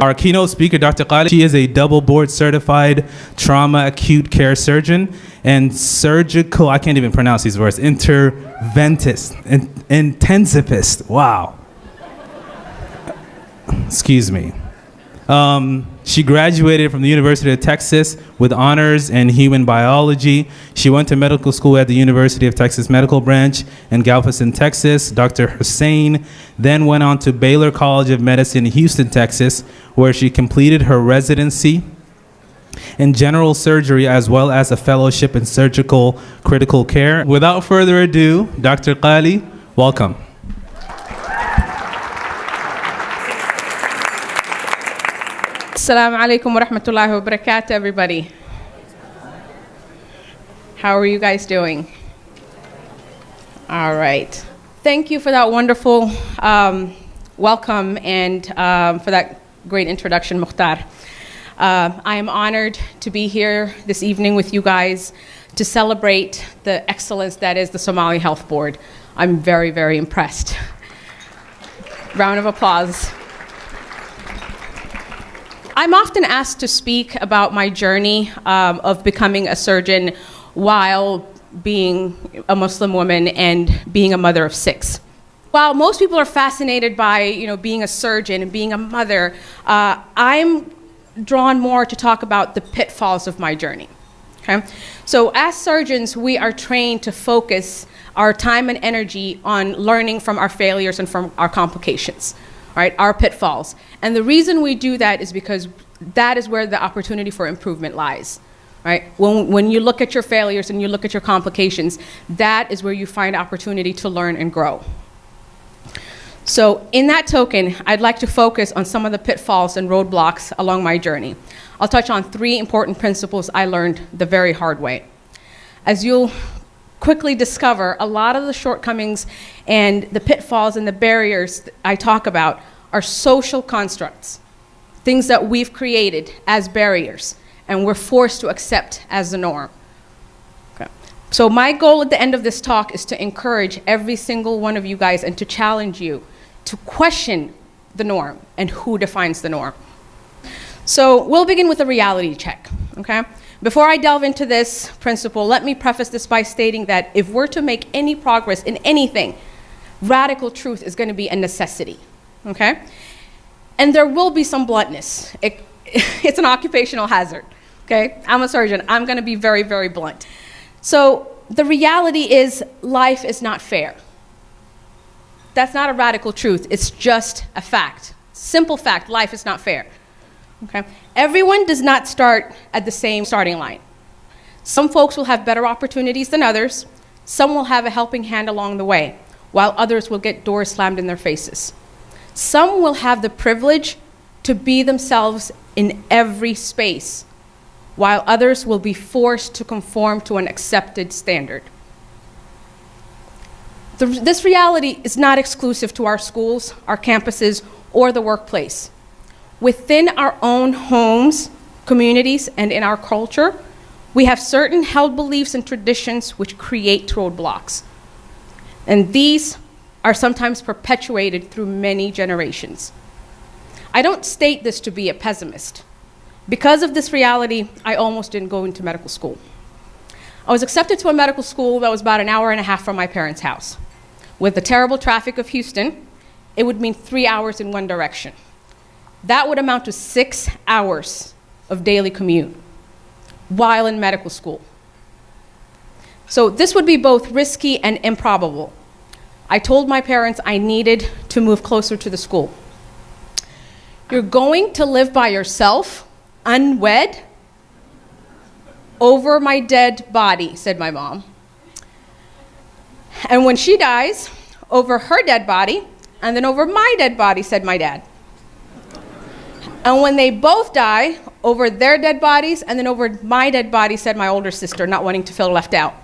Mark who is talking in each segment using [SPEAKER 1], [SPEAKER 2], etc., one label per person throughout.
[SPEAKER 1] Our keynote speaker, Dr. Qaali, she is a double board certified trauma acute care surgeon and surgical, I can't even pronounce these words, intensivist. Wow. Excuse me. She graduated from the University of Texas with honors in human biology. She went to medical school at the University of Texas Medical Branch in Galveston, Texas. Dr. Hussein then went on to Baylor College of Medicine in Houston, Texas, where she completed her residency in general surgery as well as a fellowship in surgical critical care. Without further ado, Dr. Qaali, welcome.
[SPEAKER 2] Assalamu alaikum wa rahmatullahi wa barakatuh, everybody. How are you guys doing? All right. Thank you for that wonderful welcome and for that great introduction, Mukhtar. I am honored to be here this evening with you guys to celebrate the excellence that is the Somali Health Board. I'm very, very impressed. Round of applause. I'm often asked to speak about my journey of becoming a surgeon while being a Muslim woman and being a mother of 6. While most people are fascinated by being a surgeon and being a mother, I'm drawn more to talk about the pitfalls of my journey. Okay? So as surgeons, we are trained to focus our time and energy on learning from our failures and from our complications. Right, our pitfalls. And the reason we do that is because that is where the opportunity for improvement lies. Right? When you look at your failures and you look at your complications, that is where you find opportunity to learn and grow. So in that token, I'd like to focus on some of the pitfalls and roadblocks along my journey. I'll touch on 3 important principles I learned the very hard way. As you'll quickly discover, a lot of the shortcomings and the pitfalls and the barriers I talk about are social constructs, things that we've created as barriers and we're forced to accept as the norm. Okay. So my goal at the end of this talk is to encourage every single one of you guys and to challenge you to question the norm and who defines the norm. So we'll begin with a reality check, okay? Before I delve into this principle, let me preface this by stating that if we're to make any progress in anything, radical truth is going to be a necessity, okay? And there will be some bluntness. It's an occupational hazard, okay? I'm a surgeon. I'm going to be very, very blunt. So the reality is life is not fair. That's not a radical truth. It's just a fact. Simple fact, life is not fair. Okay. Everyone does not start at the same starting line. Some folks will have better opportunities than others. Some will have a helping hand along the way, while others will get doors slammed in their faces. Some will have the privilege to be themselves in every space, while others will be forced to conform to an accepted standard. This reality is not exclusive to our schools, our campuses, or the workplace. Within our own homes, communities, and in our culture, we have certain held beliefs and traditions which create roadblocks. And these are sometimes perpetuated through many generations. I don't state this to be a pessimist. Because of this reality, I almost didn't go into medical school. I was accepted to a medical school that was about an hour and a half from my parents' house. With the terrible traffic of Houston, it would mean 3 hours in one direction. That would amount to 6 hours of daily commute while in medical school. So this would be both risky and improbable. I told my parents I needed to move closer to the school. You're going to live by yourself, unwed, over my dead body, said my mom. And when she dies, over her dead body, and then over my dead body, said my dad. And when they both die, over their dead bodies, and then over my dead body, said my older sister, not wanting to feel left out.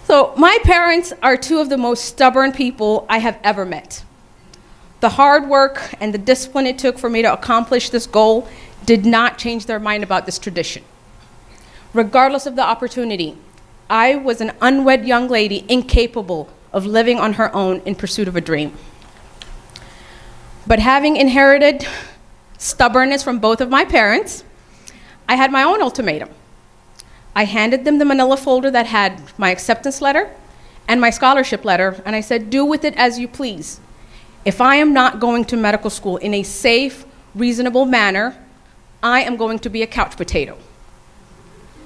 [SPEAKER 2] So my parents are 2 of the most stubborn people I have ever met. The hard work and the discipline it took for me to accomplish this goal did not change their mind about this tradition. Regardless of the opportunity, I was an unwed young lady incapable of living on her own in pursuit of a dream. But having inherited stubbornness from both of my parents, I had my own ultimatum. I handed them the manila folder that had my acceptance letter and my scholarship letter, and I said, do with it as you please. If I am not going to medical school in a safe, reasonable manner, I am going to be a couch potato.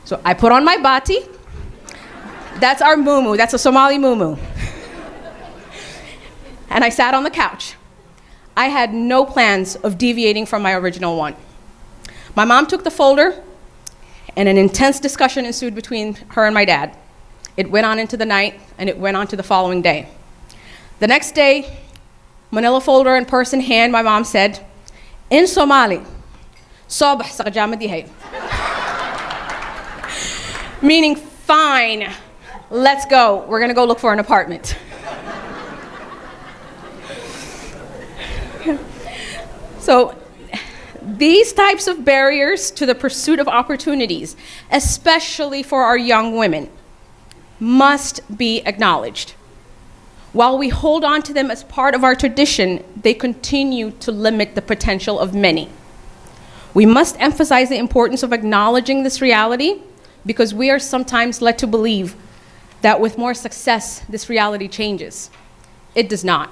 [SPEAKER 2] So I put on my bati. That's our muumuu, that's a Somali muumuu. And I sat on the couch. I had no plans of deviating from my original one. My mom took the folder, and an intense discussion ensued between her and my dad. It went on into the night, and it went on to the following day. The next day, manila folder in purse in hand, my mom said, in Somali, sobh sa kajama dihay. Meaning, fine, let's go. We're gonna go look for an apartment. So these types of barriers to the pursuit of opportunities, especially for our young women, must be acknowledged. While we hold on to them as part of our tradition, they continue to limit the potential of many. We must emphasize the importance of acknowledging this reality, because we are sometimes led to believe that with more success, this reality changes. It does not.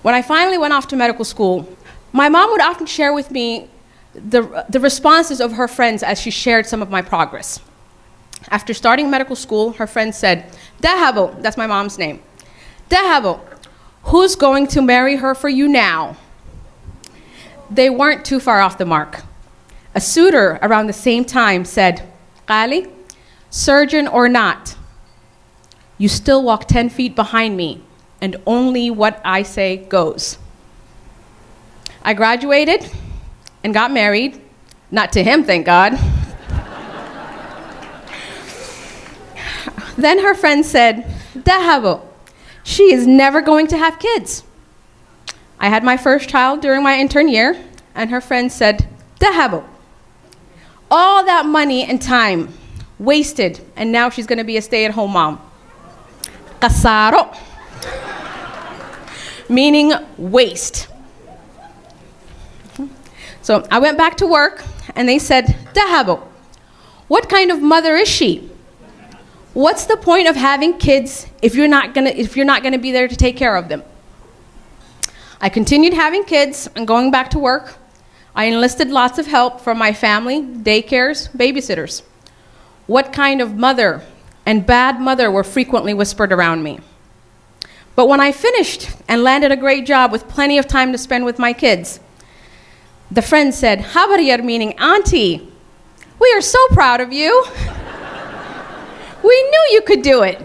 [SPEAKER 2] When I finally went off to medical school, my mom would often share with me the responses of her friends as she shared some of my progress. After starting medical school, her friend said, Dahabo, that's my mom's name. Dahabo, who's going to marry her for you now? They weren't too far off the mark. A suitor around the same time said, Qaali, surgeon or not, you still walk 10 feet behind me, and only what I say goes. I graduated and got married, not to him, thank God. Then her friend said, Dahabo, she is never going to have kids. I had my first child during my intern year, and her friend said, Dahabo, all that money and time wasted, and now she's going to be a stay-at-home mom. Kasaro, meaning waste. So I went back to work, and they said, Dahabo, what kind of mother is she? What's the point of having kids if you're not gonna be there to take care of them? I continued having kids and going back to work. I enlisted lots of help from my family, daycares, babysitters. What kind of mother and bad mother were frequently whispered around me. But when I finished and landed a great job with plenty of time to spend with my kids, the friend said, Habariyar, meaning auntie, we are so proud of you. We knew you could do it.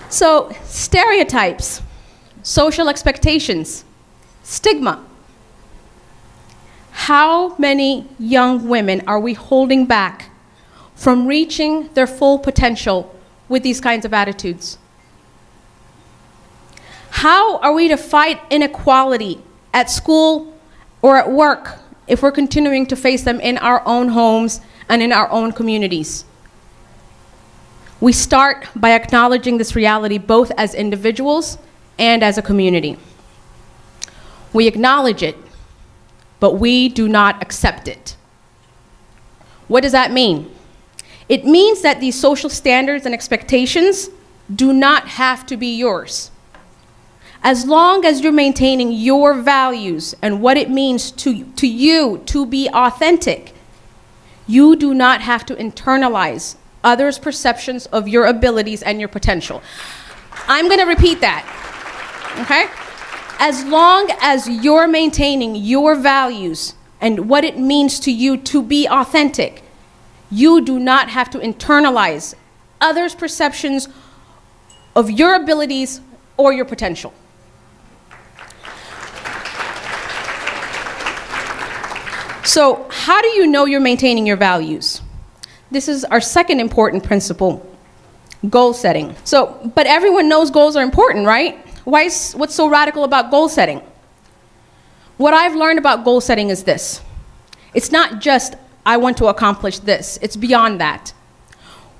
[SPEAKER 2] So, stereotypes, social expectations, stigma. How many young women are we holding back from reaching their full potential with these kinds of attitudes? How are we to fight inequality at school or at work if we're continuing to face them in our own homes and in our own communities? We start by acknowledging this reality both as individuals and as a community. We acknowledge it, but we do not accept it. What does that mean? It means that these social standards and expectations do not have to be yours. As long as you're maintaining your values and what it means to you to be authentic, you do not have to internalize others' perceptions of your abilities and your potential. I'm going to repeat that, okay? As long as you're maintaining your values and what it means to you to be authentic, you do not have to internalize others' perceptions of your abilities or your potential. So, how do you know you're maintaining your values? This is our second important principle, goal setting. So, but everyone knows goals are important, right? What's so radical about goal setting? What I've learned about goal setting is this. It's not just, I want to accomplish this. It's beyond that.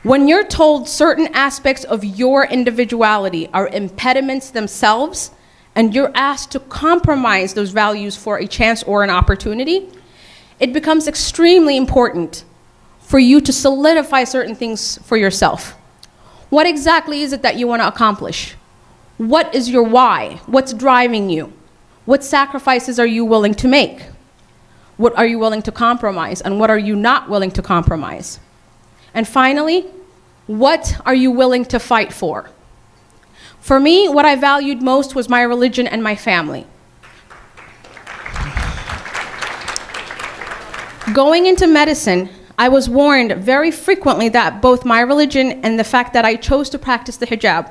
[SPEAKER 2] When you're told certain aspects of your individuality are impediments themselves, and you're asked to compromise those values for a chance or an opportunity, it becomes extremely important for you to solidify certain things for yourself. What exactly is it that you want to accomplish? What is your why? What's driving you? What sacrifices are you willing to make? What are you willing to compromise, and what are you not willing to compromise? And finally, what are you willing to fight for? For me, what I valued most was my religion and my family. Going into medicine, I was warned very frequently that both my religion and the fact that I chose to practice the hijab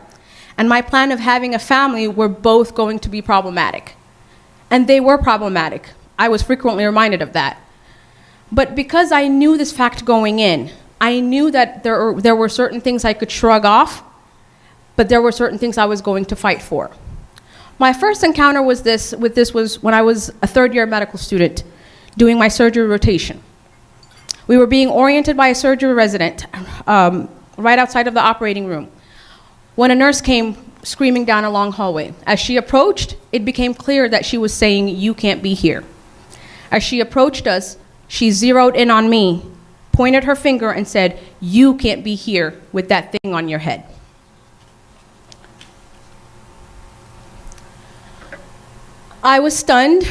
[SPEAKER 2] and my plan of having a family were both going to be problematic. And they were problematic. I was frequently reminded of that. But because I knew this fact going in, I knew that there were certain things I could shrug off, but there were certain things I was going to fight for. My first encounter with this was when I was a third-year medical student doing my surgery rotation. We were being oriented by a surgery resident right outside of the operating room when a nurse came screaming down a long hallway. As she approached, it became clear that she was saying, "You can't be here." As she approached us, she zeroed in on me, pointed her finger and said, "You can't be here with that thing on your head." I was stunned.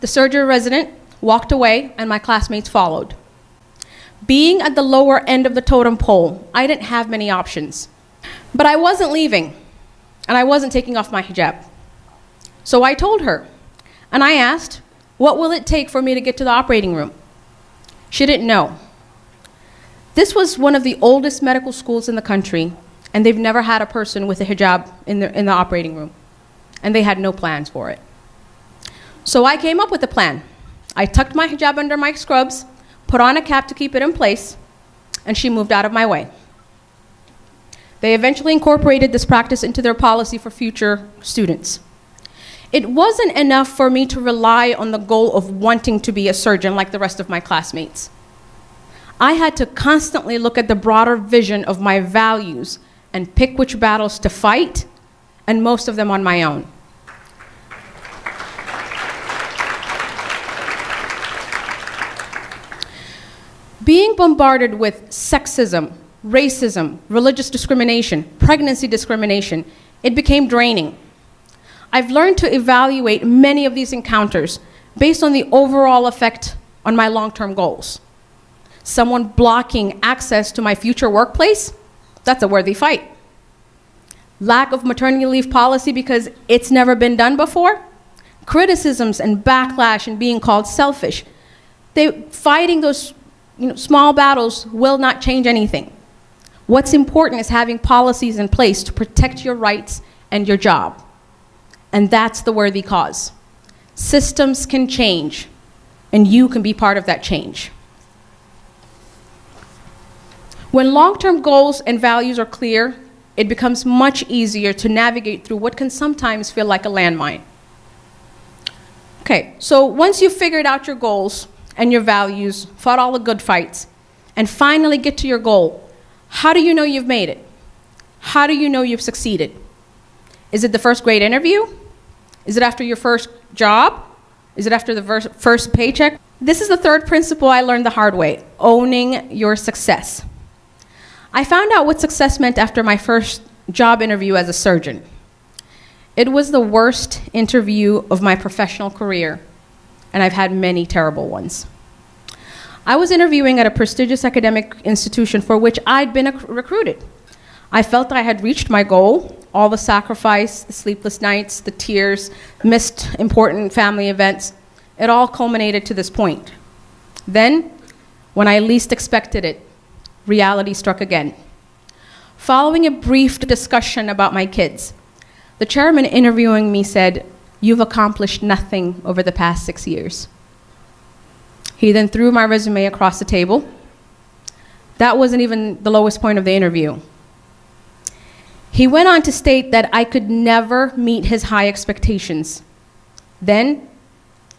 [SPEAKER 2] The surgery resident walked away and my classmates followed. Being at the lower end of the totem pole, I didn't have many options. But I wasn't leaving, and I wasn't taking off my hijab. So I told her, and I asked, "What will it take for me to get to the operating room?" She didn't know. This was one of the oldest medical schools in the country, and they've never had a person with a hijab in the operating room, and they had no plans for it. So I came up with a plan. I tucked my hijab under my scrubs, put on a cap to keep it in place, and she moved out of my way. They eventually incorporated this practice into their policy for future students. It wasn't enough for me to rely on the goal of wanting to be a surgeon like the rest of my classmates. I had to constantly look at the broader vision of my values and pick which battles to fight, and most of them on my own. Being bombarded with sexism, racism, religious discrimination, pregnancy discrimination, it became draining. I've learned to evaluate many of these encounters based on the overall effect on my long-term goals. Someone blocking access to my future workplace, that's a worthy fight. Lack of maternity leave policy because it's never been done before, criticisms and backlash and being called selfish. Fighting those small battles will not change anything. What's important is having policies in place to protect your rights and your job. And that's the worthy cause. Systems can change, and you can be part of that change. When long-term goals and values are clear, it becomes much easier to navigate through what can sometimes feel like a landmine. Okay, so once you've figured out your goals and your values, fought all the good fights, and finally get to your goal, how do you know you've made it? How do you know you've succeeded? Is it the first great interview? Is it after your first job? Is it after the first paycheck? This is the third principle I learned the hard way: owning your success. I found out what success meant after my first job interview as a surgeon. It was the worst interview of my professional career, and I've had many terrible ones. I was interviewing at a prestigious academic institution for which I'd been recruited. I felt I had reached my goal. All the sacrifice, the sleepless nights, the tears, missed important family events, it all culminated to this point. Then, when I least expected it, reality struck again. Following a brief discussion about my kids, the chairman interviewing me said, "You've accomplished nothing over the past 6 years." He then threw my resume across the table. That wasn't even the lowest point of the interview. He went on to state that I could never meet his high expectations. Then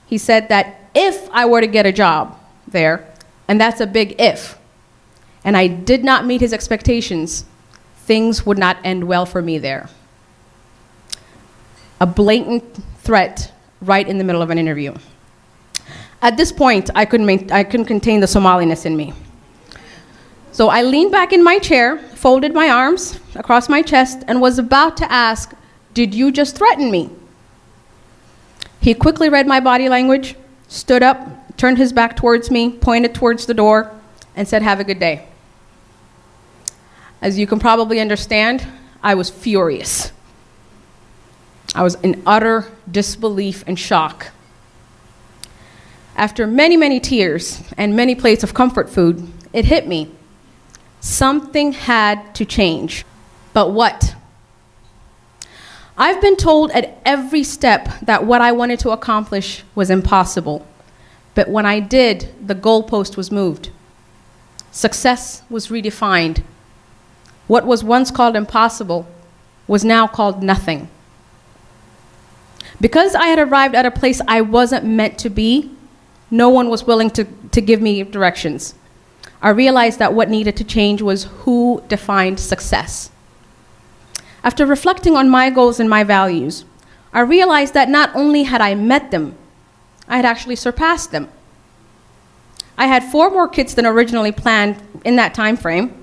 [SPEAKER 2] he said that if I were to get a job there, and that's a big if, and I did not meet his expectations, things would not end well for me there. A blatant threat right in the middle of an interview. At this point, I couldn't contain the Somaliness in me. So I leaned back in my chair, folded my arms across my chest, and was about to ask, "Did you just threaten me?" He quickly read my body language, stood up, turned his back towards me, pointed towards the door, and said, "Have a good day." As you can probably understand, I was furious. I was in utter disbelief and shock. After many, many tears and many plates of comfort food, it hit me. Something had to change. But what? I've been told at every step that what I wanted to accomplish was impossible. But when I did, the goalpost was moved. Success was redefined. What was once called impossible was now called nothing. Because I had arrived at a place I wasn't meant to be, no one was willing to give me directions. I realized that what needed to change was who defined success. After reflecting on my goals and my values, I realized that not only had I met them, I had actually surpassed them. I had 4 more kids than originally planned in that time frame,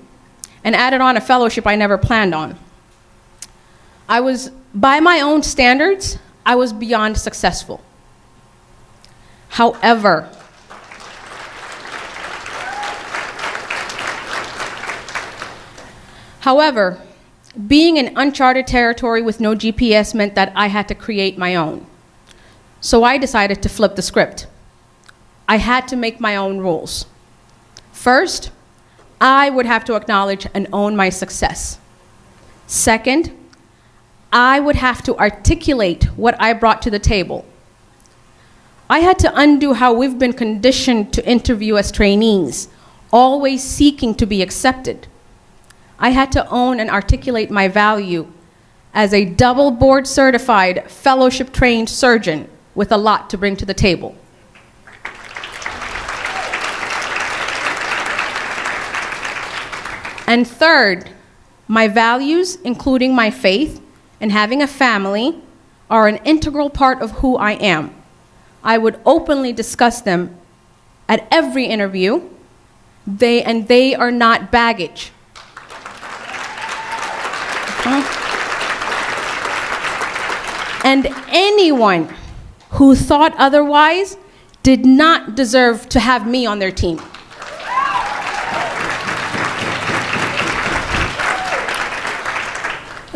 [SPEAKER 2] and added on a fellowship I never planned on. I was, by my own standards, I was beyond successful. However, being in uncharted territory with no GPS meant that I had to create my own. So I decided to flip the script. I had to make my own rules. First, I would have to acknowledge and own my success. Second, I would have to articulate what I brought to the table. I had to undo how we've been conditioned to interview as trainees, always seeking to be accepted. I had to own and articulate my value as a double board certified, fellowship trained surgeon with a lot to bring to the table. And third, my values, including my faith and having a family, are an integral part of who I am. I would openly discuss them at every interview. They are not baggage. And anyone who thought otherwise did not deserve to have me on their team.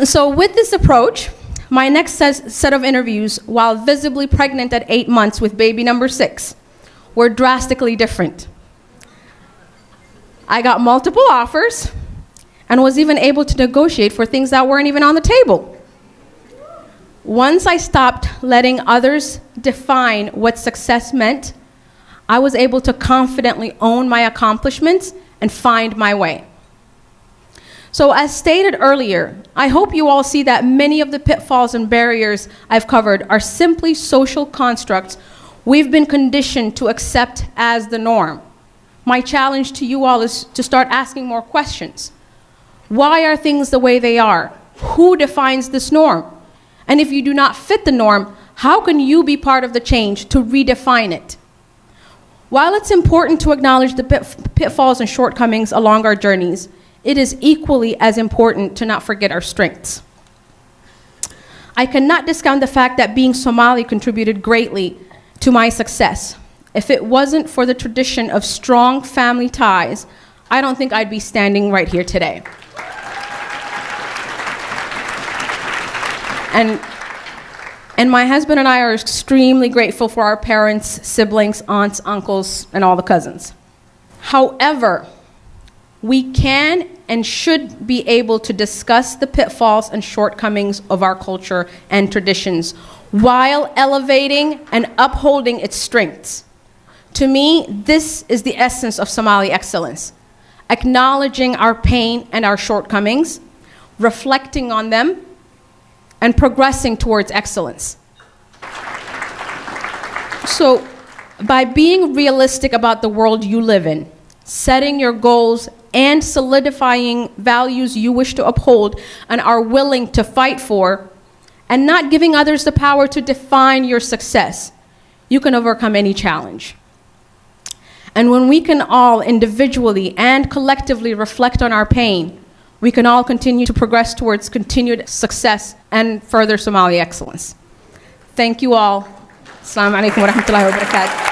[SPEAKER 2] So with this approach, my next set of interviews, while visibly pregnant at 8 months with baby number 6, were drastically different. I got multiple offers and was even able to negotiate for things that weren't even on the table. Once I stopped letting others define what success meant, I was able to confidently own my accomplishments and find my way. So as stated earlier, I hope you all see that many of the pitfalls and barriers I've covered are simply social constructs we've been conditioned to accept as the norm. My challenge to you all is to start asking more questions. Why are things the way they are? Who defines this norm? And if you do not fit the norm, how can you be part of the change to redefine it? While it's important to acknowledge the pitfalls and shortcomings along our journeys, it is equally as important to not forget our strengths. I cannot discount the fact that being Somali contributed greatly to my success. If it wasn't for the tradition of strong family ties, I don't think I'd be standing right here today. And my husband and I are extremely grateful for our parents, siblings, aunts, uncles, and all the cousins. However, we can and should be able to discuss the pitfalls and shortcomings of our culture and traditions while elevating and upholding its strengths. To me, this is the essence of Somali excellence: acknowledging our pain and our shortcomings, reflecting on them, and progressing towards excellence. So, by being realistic about the world you live in, setting your goals and solidifying values you wish to uphold and are willing to fight for, and not giving others the power to define your success, you can overcome any challenge. And when we can all individually and collectively reflect on our pain, we can all continue to progress towards continued success and further Somali excellence. Thank you all. Assalamu alaikum wa rahmatullahi wa barakatuh.